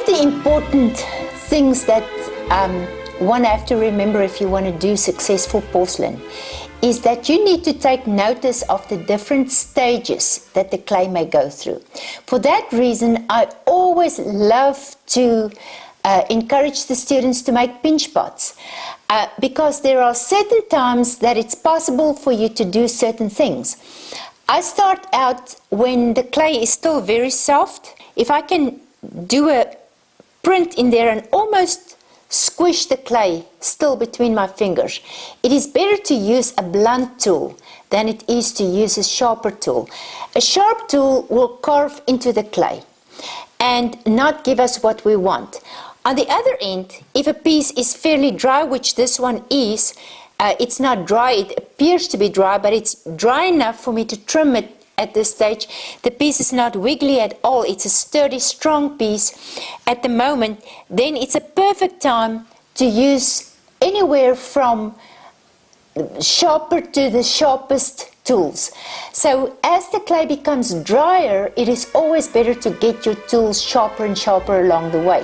the important things that one have to remember if you want to do successful porcelain is that you need to take notice of the different stages that the clay may go through. For that reason, I always love to encourage the students to make pinch pots because there are certain times that it's possible for you to do certain things. I start out when the clay is still very soft. If I can do a print in there and almost squish the clay still between my fingers, it is better to use a blunt tool than it is to use a sharper tool. A sharp tool will carve into the clay and not give us what we want. On the other end, if a piece is fairly dry, which this one is, it's not dry, it appears to be dry, but it's dry enough for me to trim it at this stage. The piece is not wiggly at all. It's a sturdy, strong piece at the moment. Then it's a perfect time to use anywhere from sharper to the sharpest tools. So as the clay becomes drier, it is always better to get your tools sharper and sharper along the way.